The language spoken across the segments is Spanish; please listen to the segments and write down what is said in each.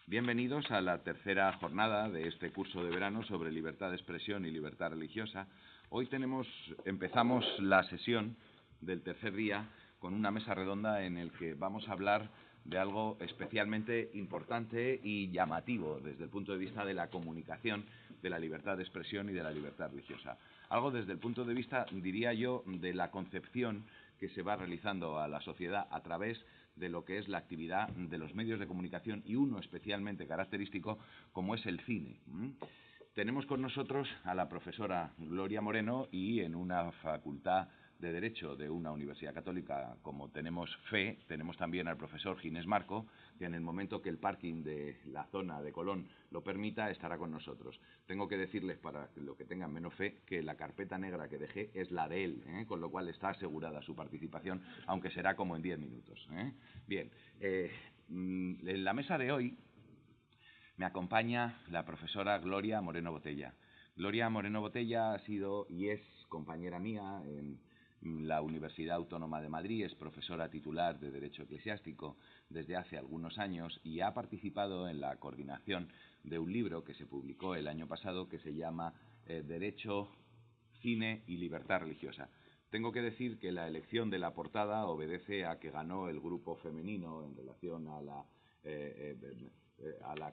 Bienvenidos a la tercera jornada de este curso de verano sobre libertad de expresión y libertad religiosa. Hoy empezamos la sesión del tercer día con una mesa redonda en el que vamos a hablar de algo especialmente importante y llamativo desde el punto de vista de la comunicación, de la libertad de expresión y de la libertad religiosa. Algo desde el punto de vista, diría yo, de la concepción que se va realizando a la sociedad a través de lo que es la actividad de los medios de comunicación y uno especialmente característico como es el cine. Tenemos con nosotros a la profesora Gloria Moreno y en una facultad de Derecho de una universidad católica como tenemos fe, tenemos también al profesor Ginés Marco, que en el momento que el parking de la zona de Colón lo permita, estará con nosotros. Tengo que decirles, para los que tengan menos fe, que la carpeta negra que dejé es la de él, con lo cual está asegurada su participación, aunque será como en 10 minutos. Bien, en la mesa de hoy me acompaña la profesora Gloria Moreno Botella. Gloria Moreno Botella ha sido y es compañera mía en la Universidad Autónoma de Madrid, es profesora titular de Derecho Eclesiástico desde hace algunos años y ha participado en la coordinación de un libro que se publicó el año pasado que se llama Derecho, Cine y Libertad Religiosa. Tengo que decir que la elección de la portada obedece a que ganó el grupo femenino en relación a la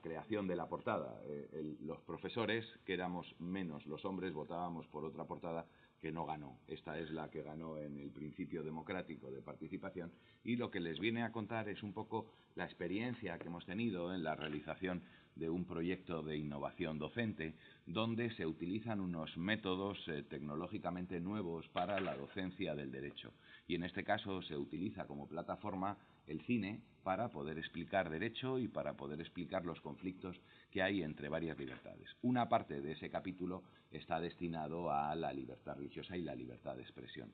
creación de la portada. Los profesores, que éramos menos los hombres, votábamos por otra portada que no ganó. Esta es la que ganó en el principio democrático de participación y lo que les viene a contar es un poco la experiencia que hemos tenido en la realización de un proyecto de innovación docente donde se utilizan unos métodos tecnológicamente nuevos para la docencia del derecho. Y en este caso se utiliza como plataforma el cine para poder explicar derecho y para poder explicar los conflictos que hay entre varias libertades. Una parte de ese capítulo está destinado a la libertad religiosa y la libertad de expresión.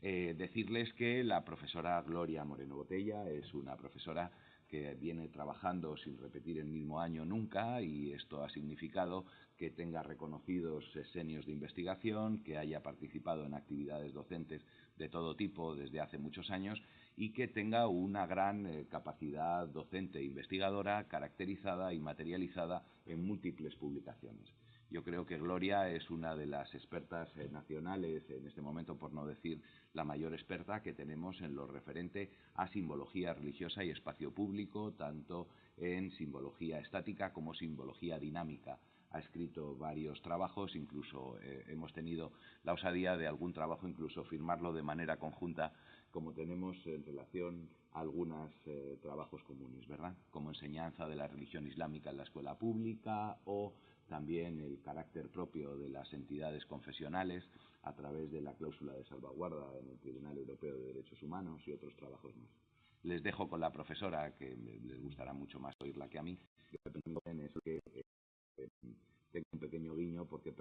Decirles que la profesora Gloria Moreno Botella es una profesora que viene trabajando sin repetir el mismo año nunca y esto ha significado que tenga reconocidos sexenios de investigación, que haya participado en actividades docentes de todo tipo desde hace muchos años y que tenga una gran capacidad docente e investigadora caracterizada y materializada en múltiples publicaciones. Yo creo que Gloria es una de las expertas nacionales, en este momento por no decir la mayor experta que tenemos en lo referente a simbología religiosa y espacio público, tanto en simbología estática como simbología dinámica. Ha escrito varios trabajos, incluso hemos tenido la osadía de algún trabajo incluso firmarlo de manera conjunta, como tenemos en relación a algunos trabajos comunes, ¿verdad? Como enseñanza de la religión islámica en la escuela pública o también el carácter propio de las entidades confesionales a través de la cláusula de salvaguarda en el Tribunal Europeo de Derechos Humanos y otros trabajos más. Les dejo con la profesora, que les gustará mucho más oírla que a mí. Lo que tengo es que tengo un pequeño guiño porque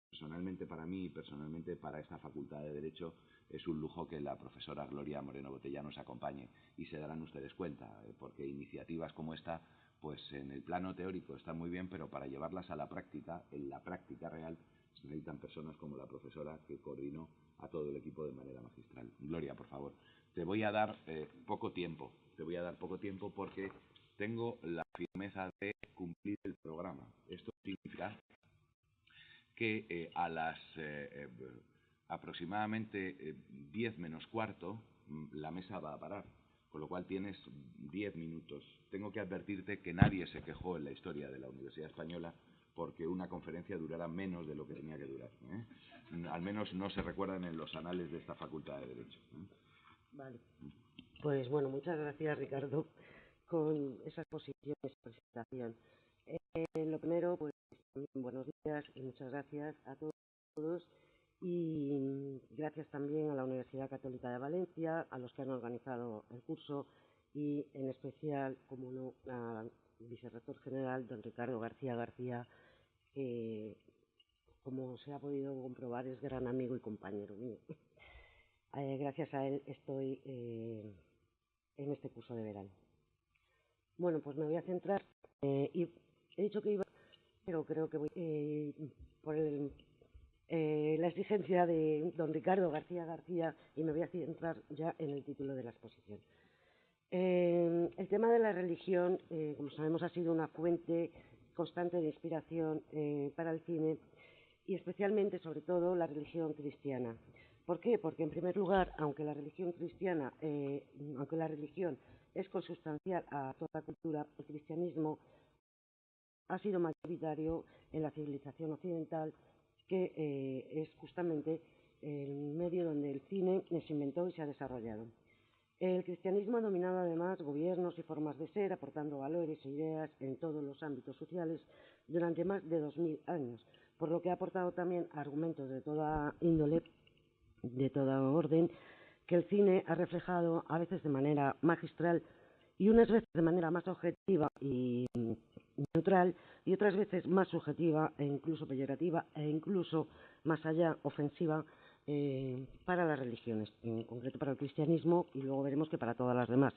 personalmente para mí y personalmente para esta Facultad de Derecho es un lujo que la profesora Gloria Moreno Botella nos acompañe y se darán ustedes cuenta, porque iniciativas como esta pues en el plano teórico están muy bien, pero para llevarlas a la práctica, en la práctica real, se necesitan personas como la profesora que coordinó a todo el equipo de manera magistral. Gloria, por favor, te voy a dar poco tiempo, porque tengo la firmeza de cumplir el programa. Esto significa que a las aproximadamente 10 menos cuarto la mesa va a parar, con lo cual tienes 10 minutos. Tengo que advertirte que nadie se quejó en la historia de la Universidad Española porque una conferencia durara menos de lo que tenía que durar. Al menos no se recuerdan en los anales de esta Facultad de Derecho. Vale. Pues bueno, muchas gracias, Ricardo, con esa exposición, esa presentación. Lo primero, pues buenos días y muchas gracias a todos y gracias también a la Universidad Católica de Valencia, a los que han organizado el curso y en especial, como no, al vicerrector general, don Ricardo García García, que como se ha podido comprobar es gran amigo y compañero mío. Gracias a él estoy en este curso de verano. Bueno, pues me voy a centrar y he dicho que iba, pero creo que voy por la exigencia de don Ricardo García García y me voy a centrar ya en el título de la exposición. El tema de la religión, como sabemos, ha sido una fuente constante de inspiración para el cine y especialmente, sobre todo, la religión cristiana. ¿Por qué? Porque, en primer lugar, aunque la religión cristiana, aunque la religión es consustancial a toda cultura, el cristianismo ha sido mayoritario en la civilización occidental, que es justamente el medio donde el cine se inventó y se ha desarrollado. El cristianismo ha dominado además gobiernos y formas de ser, aportando valores e ideas en todos los ámbitos sociales durante más de 2000 años, por lo que ha aportado también argumentos de toda índole, de toda orden, que el cine ha reflejado a veces de manera magistral y unas veces de manera más objetiva y neutral y otras veces más subjetiva e incluso peyorativa e incluso más allá ofensiva para las religiones, en concreto para el cristianismo y luego veremos que para todas las demás.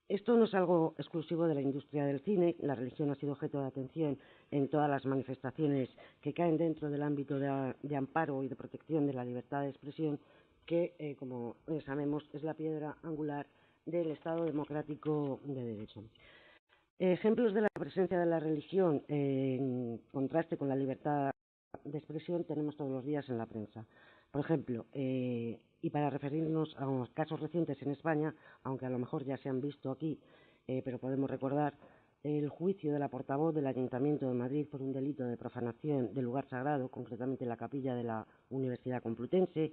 Esto no es algo exclusivo de la industria del cine, la religión ha sido objeto de atención en todas las manifestaciones que caen dentro del ámbito de amparo y de protección de la libertad de expresión, que, como sabemos, es la piedra angular del Estado democrático de derecho. Ejemplos de la presencia de la religión en contraste con la libertad de expresión tenemos todos los días en la prensa. Por ejemplo, y para referirnos a unos casos recientes en España, aunque a lo mejor ya se han visto aquí, pero podemos recordar el juicio de la portavoz del Ayuntamiento de Madrid por un delito de profanación del lugar sagrado, concretamente la capilla de la Universidad Complutense,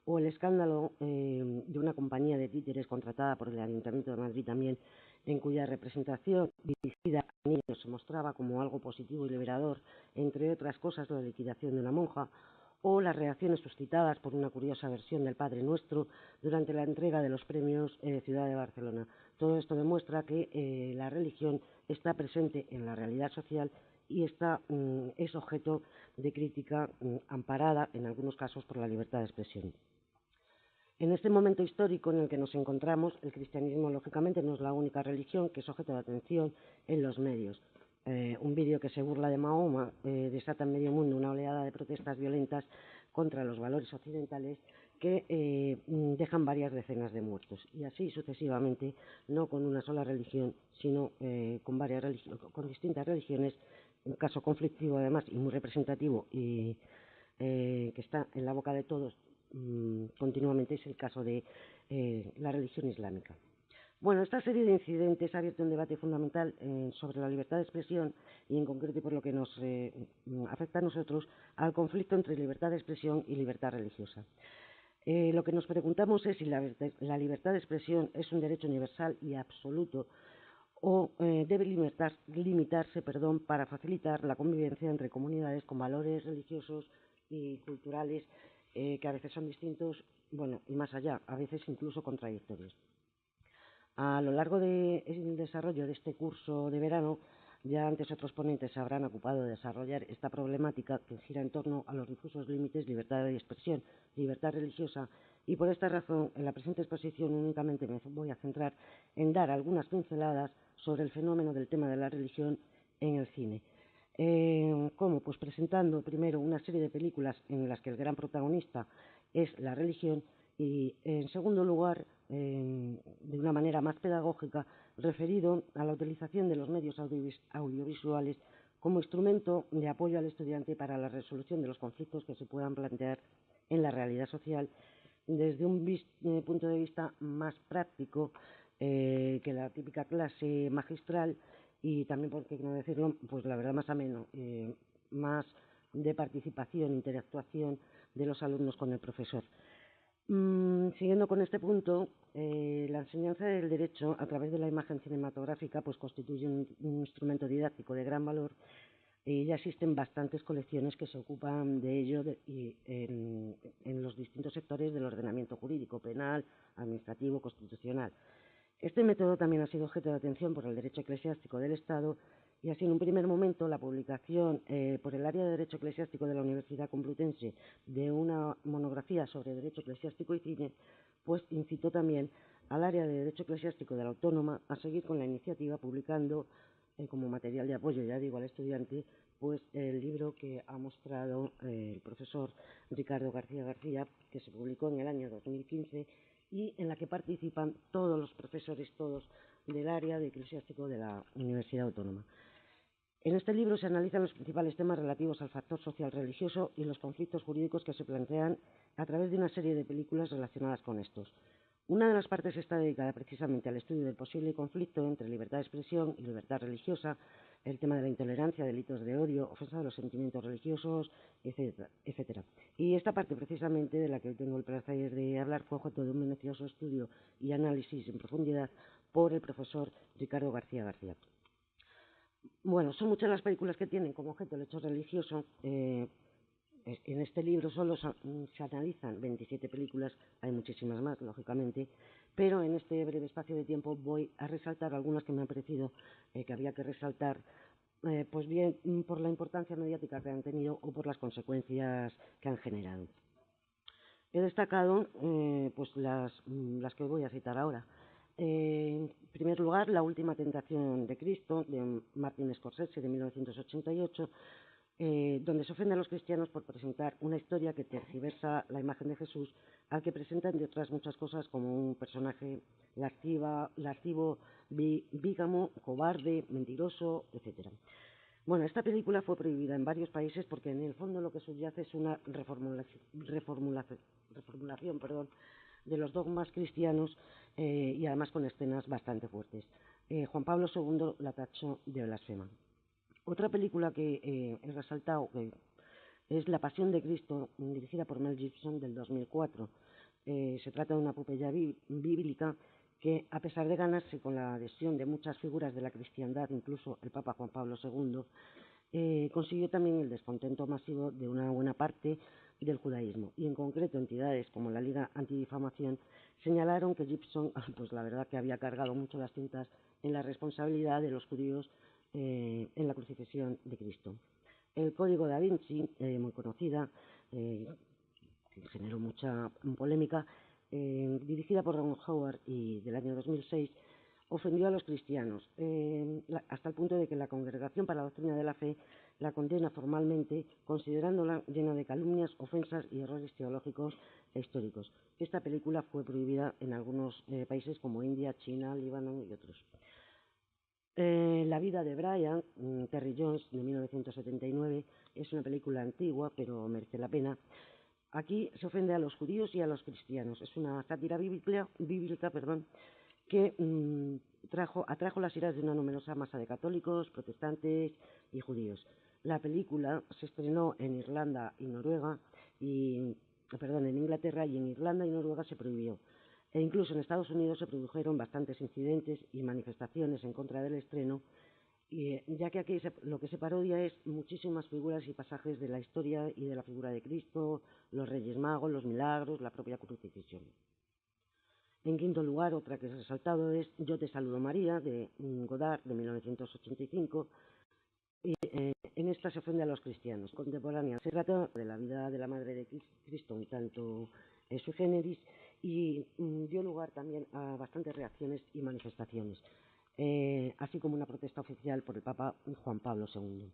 o el escándalo de una compañía de títeres contratada por el Ayuntamiento de Madrid también, en cuya representación dirigida a niños se mostraba como algo positivo y liberador, entre otras cosas la liquidación de una monja, o las reacciones suscitadas por una curiosa versión del Padre Nuestro durante la entrega de los premios Ciudad de Barcelona. Todo esto demuestra que la religión está presente en la realidad social y es objeto de crítica amparada, en algunos casos, por la libertad de expresión. En este momento histórico en el que nos encontramos, el cristianismo, lógicamente, no es la única religión que es objeto de atención en los medios. Un vídeo que se burla de Mahoma desata en medio mundo una oleada de protestas violentas contra los valores occidentales que dejan varias decenas de muertos. Y así sucesivamente, no con una sola religión, sino con distintas religiones, un caso conflictivo además y muy representativo y que está en la boca de todos continuamente, es el caso de la religión islámica. Bueno, esta serie de incidentes ha abierto un debate fundamental sobre la libertad de expresión y, en concreto, por lo que nos afecta a nosotros, al conflicto entre libertad de expresión y libertad religiosa. Lo que nos preguntamos es si la libertad de expresión es un derecho universal y absoluto o debe limitarse para facilitar la convivencia entre comunidades con valores religiosos y culturales que a veces son distintos, bueno, y más allá, a veces incluso contradictorios. A lo largo del desarrollo de este curso de verano, ya antes otros ponentes se habrán ocupado de desarrollar esta problemática que gira en torno a los difusos límites libertad de expresión, libertad religiosa, y por esta razón, en la presente exposición únicamente me voy a centrar en dar algunas pinceladas sobre el fenómeno del tema de la religión en el cine. ¿Cómo? Pues presentando primero una serie de películas en las que el gran protagonista es la religión y, en segundo lugar, de una manera más pedagógica, referido a la utilización de los medios audiovisuales como instrumento de apoyo al estudiante para la resolución de los conflictos que se puedan plantear en la realidad social desde un punto de vista más práctico que la típica clase magistral y también, por qué no decirlo, pues la verdad más ameno, más de participación, interactuación de los alumnos con el profesor. Siguiendo con este punto, la enseñanza del derecho a través de la imagen cinematográfica pues constituye un instrumento didáctico de gran valor y ya existen bastantes colecciones que se ocupan de ello en los distintos sectores del ordenamiento jurídico, penal, administrativo, constitucional. Este método también ha sido objeto de atención por el derecho eclesiástico del Estado y así en un primer momento la publicación por el área de Derecho Eclesiástico de la Universidad Complutense de una monografía sobre Derecho Eclesiástico y Cine pues incitó también al área de Derecho Eclesiástico de la Autónoma a seguir con la iniciativa publicando como material de apoyo, ya digo, al estudiante, pues el libro que ha mostrado el profesor Ricardo García García, que se publicó en el año 2015 y en la que participan todos los profesores, todos del área de eclesiástico de la Universidad Autónoma. En este libro se analizan los principales temas relativos al factor social religioso y los conflictos jurídicos que se plantean a través de una serie de películas relacionadas con estos. Una de las partes está dedicada precisamente al estudio del posible conflicto entre libertad de expresión y libertad religiosa, el tema de la intolerancia, delitos de odio, ofensa de los sentimientos religiosos, etcétera, etcétera. Y esta parte precisamente de la que hoy tengo el placer de hablar fue objeto de un minucioso estudio y análisis en profundidad por el profesor Ricardo García García. Bueno, son muchas las películas que tienen como objeto el hecho religioso. En este libro solo se analizan 27 películas, hay muchísimas más, lógicamente, pero en este breve espacio de tiempo voy a resaltar algunas que me han parecido que había que resaltar, pues bien por la importancia mediática que han tenido o por las consecuencias que han generado. He destacado pues las que voy a citar ahora. En primer lugar, La última tentación de Cristo, de Martin Scorsese, de 1988, donde se ofende a los cristianos por presentar una historia que tergiversa la imagen de Jesús, al que presenta, entre otras muchas cosas, como un personaje lascivo, bígamo, cobarde, mentiroso, etc. Bueno, esta película fue prohibida en varios países porque en el fondo lo que subyace es una reformulación de los dogmas cristianos y además con escenas bastante fuertes. Juan Pablo II la tachó de blasfema. Otra película que he resaltado es La Pasión de Cristo, dirigida por Mel Gibson, del 2004. Se trata de una epopeya bíblica que, a pesar de ganarse con la adhesión de muchas figuras de la cristiandad, incluso el Papa Juan Pablo II, consiguió también el descontento masivo de una buena parte del judaísmo, y en concreto entidades como la Liga Antidifamación señalaron que Gibson, pues la verdad que había cargado mucho las tintas en la responsabilidad de los judíos en la crucifixión de Cristo. El Código da Vinci, muy conocida, que generó mucha polémica, dirigida por Ron Howard y del año 2006, ofendió a los cristianos, hasta el punto de que la Congregación para la Doctrina de la Fe la condena formalmente, considerándola llena de calumnias, ofensas y errores teológicos e históricos. Esta película fue prohibida en algunos países como India, China, Líbano y otros. La vida de Brian, Terry Jones, de 1979, es una película antigua, pero merece la pena. Aquí se ofende a los judíos y a los cristianos. Es una sátira bíblica, que atrajo las iras de una numerosa masa de católicos, protestantes y judíos. La película se estrenó en Irlanda y Noruega, en Inglaterra, y en Irlanda y Noruega se prohibió. E incluso en Estados Unidos se produjeron bastantes incidentes y manifestaciones en contra del estreno, ya que aquí lo que se parodia es muchísimas figuras y pasajes de la historia y de la figura de Cristo, los Reyes Magos, los milagros, la propia crucifixión. En quinto lugar, otra que he resaltado es Yo te saludo María, de Godard, de 1985. En esta se ofende a los cristianos contemporáneos. Se trata de la vida de la Madre de Cristo, un tanto sui generis, y dio lugar también a bastantes reacciones y manifestaciones, así como una protesta oficial por el Papa Juan Pablo II.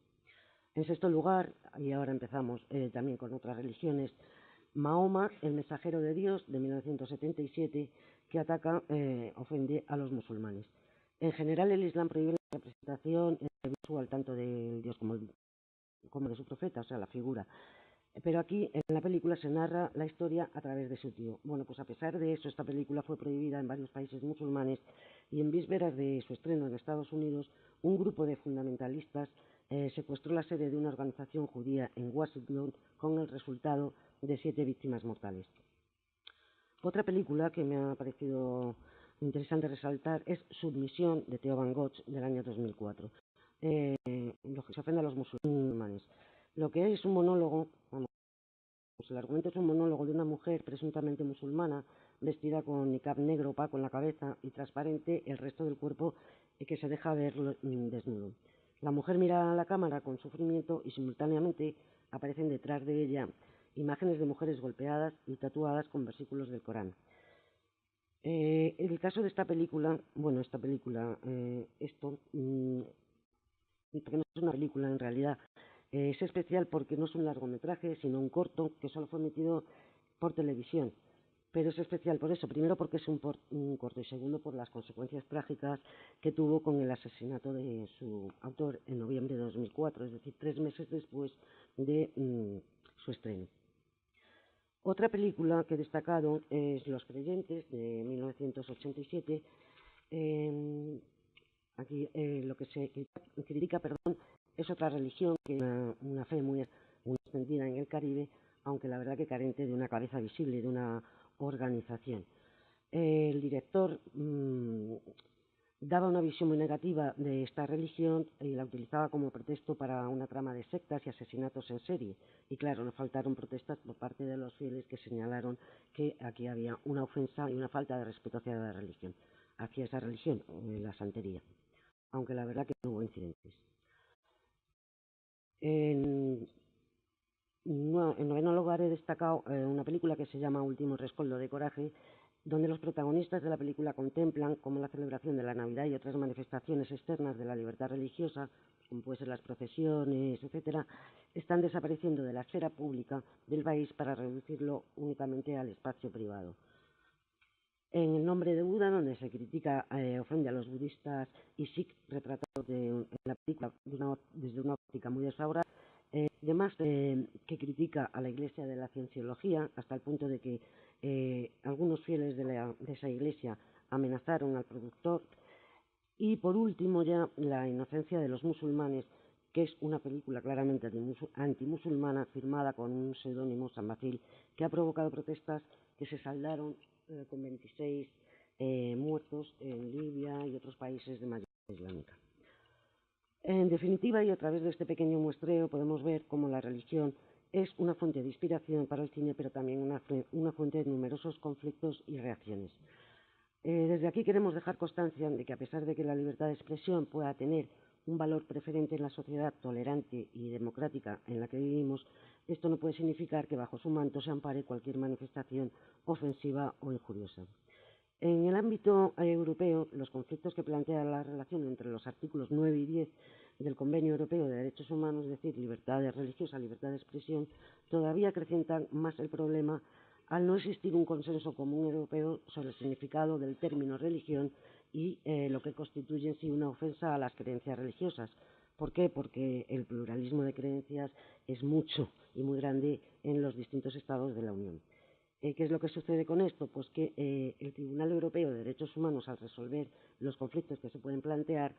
En sexto lugar, y ahora empezamos también con otras religiones, Mahoma, el mensajero de Dios, de 1977, que ofende a los musulmanes. En general, el Islam prohíbe la representación visual tanto del Dios como de su profeta, o sea, la figura. Pero aquí, en la película, se narra la historia a través de su tío. Bueno, pues a pesar de eso, esta película fue prohibida en varios países musulmanes, y en vísperas de su estreno en Estados Unidos, un grupo de fundamentalistas secuestró la sede de una organización judía en Washington, con el resultado de 7 víctimas mortales. Otra película que me ha parecido interesante resaltar es Submisión, de Theo Van Gogh, del año 2004. Lo que se ofende a los musulmanes. Lo que es un monólogo, el argumento es un monólogo de una mujer presuntamente musulmana, vestida con niqab negro opaco en la cabeza y transparente el resto del cuerpo, que se deja ver desnudo. La mujer mira a la cámara con sufrimiento y simultáneamente aparecen detrás de ella imágenes de mujeres golpeadas y tatuadas con versículos del Corán. En el caso de esta película, que no es una película en realidad, es especial porque no es un largometraje, sino un corto que solo fue emitido por televisión. pero es especial por eso, primero porque es un corto y segundo por las consecuencias trágicas que tuvo con el asesinato de su autor en noviembre de 2004, es decir, 3 meses después de su estreno. Otra película que he destacado es Los Creyentes, de 1987. Aquí lo que se critica, es otra religión, que es una fe muy extendida en el Caribe, aunque la verdad que carente de una cabeza visible, de una organización. El director daba una visión muy negativa de esta religión y la utilizaba como pretexto para una trama de sectas y asesinatos en serie. Y claro, no faltaron protestas por parte de los fieles que señalaron que aquí había una ofensa y una falta de respeto hacia la religión, hacia esa religión, la santería, aunque la verdad que no hubo incidentes. En noveno lugar he destacado una película que se llama Último rescoldo de coraje, donde los protagonistas de la película contemplan cómo la celebración de la Navidad y otras manifestaciones externas de la libertad religiosa, como pueden ser las procesiones, etcétera, están desapareciendo de la esfera pública del país para reducirlo únicamente al espacio privado. En El nombre de Buda, donde se critica, ofende a los budistas y sikh retratados en la película desde una óptica muy desfavorable, además que critica a la Iglesia de la Cienciología hasta el punto de que algunos fieles de esa Iglesia amenazaron al productor. Y por último ya La inocencia de los musulmanes, que es una película claramente antimusulmana firmada con un seudónimo, San Bacil, que ha provocado protestas que se saldaron con 26 muertos en Libia y otros países de mayoría islámica. En definitiva, y a través de este pequeño muestreo, podemos ver cómo la religión es una fuente de inspiración para el cine, pero también una fuente de numerosos conflictos y reacciones. Desde aquí queremos dejar constancia de que, a pesar de que la libertad de expresión pueda tener un valor preferente en la sociedad tolerante y democrática en la que vivimos, esto no puede significar que bajo su manto se ampare cualquier manifestación ofensiva o injuriosa. En el ámbito europeo, los conflictos que plantea la relación entre los artículos 9 y 10 del Convenio Europeo de Derechos Humanos, es decir, libertad religiosa, libertad de expresión, todavía acrecentan más el problema al no existir un consenso común europeo sobre el significado del término religión y lo que constituye en sí una ofensa a las creencias religiosas. ¿Por qué? Porque el pluralismo de creencias es mucho y muy grande en los distintos estados de la Unión. ¿Qué es lo que sucede con esto? Pues que el Tribunal Europeo de Derechos Humanos, al resolver los conflictos que se pueden plantear,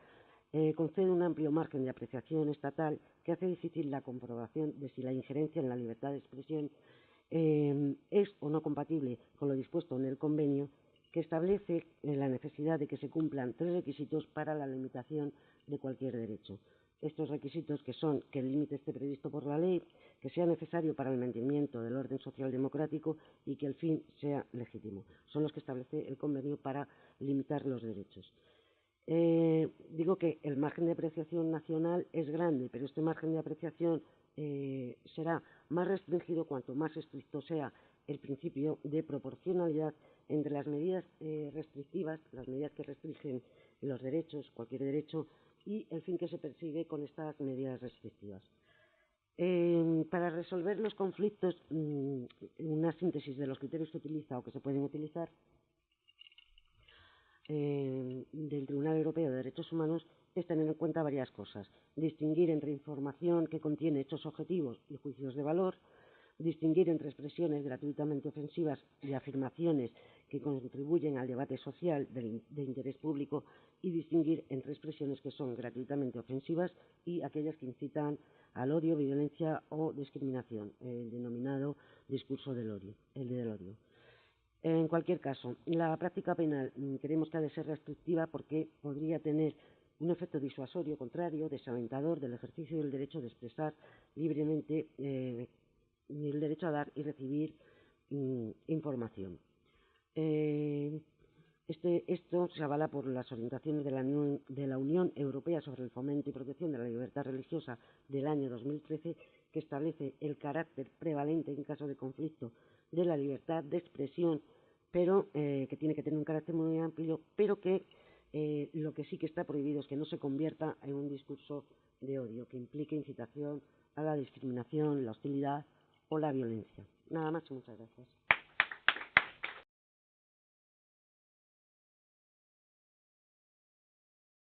concede un amplio margen de apreciación estatal que hace difícil la comprobación de si la injerencia en la libertad de expresión es o no compatible con lo dispuesto en el convenio, que establece la necesidad de que se cumplan 3 requisitos para la limitación de cualquier derecho. Estos requisitos, que son que el límite esté previsto por la ley, que sea necesario para el mantenimiento del orden social democrático y que el fin sea legítimo. Son los que establece el convenio para limitar los derechos. Digo que el margen de apreciación nacional es grande, pero este margen de apreciación será más restringido cuanto más estricto sea el principio de proporcionalidad entre las medidas restrictivas, las medidas que restringen los derechos, cualquier derecho, y el fin que se persigue con estas medidas restrictivas. Para resolver los conflictos, una síntesis de los criterios que utiliza o que se pueden utilizar del Tribunal Europeo de Derechos Humanos es tener en cuenta varias cosas: distinguir entre información que contiene hechos objetivos y juicios de valor, distinguir entre expresiones gratuitamente ofensivas y afirmaciones que contribuyen al debate social de interés público, y distinguir entre expresiones que son gratuitamente ofensivas y aquellas que incitan al odio, violencia o discriminación, el denominado discurso del odio, el del odio. En cualquier caso, la práctica penal creemos que ha de ser restrictiva porque podría tener un efecto disuasorio contrario, desalentador del ejercicio del derecho de expresar libremente el derecho a dar y recibir información. Esto se avala por las orientaciones de la Unión Europea sobre el fomento y protección de la libertad religiosa del año 2013, que establece el carácter prevalente en caso de conflicto de la libertad de expresión, pero que tiene que tener un carácter muy amplio, pero que lo que sí que está prohibido es que no se convierta en un discurso de odio que implique incitación a la discriminación, la hostilidad o la violencia. Nada más y muchas gracias.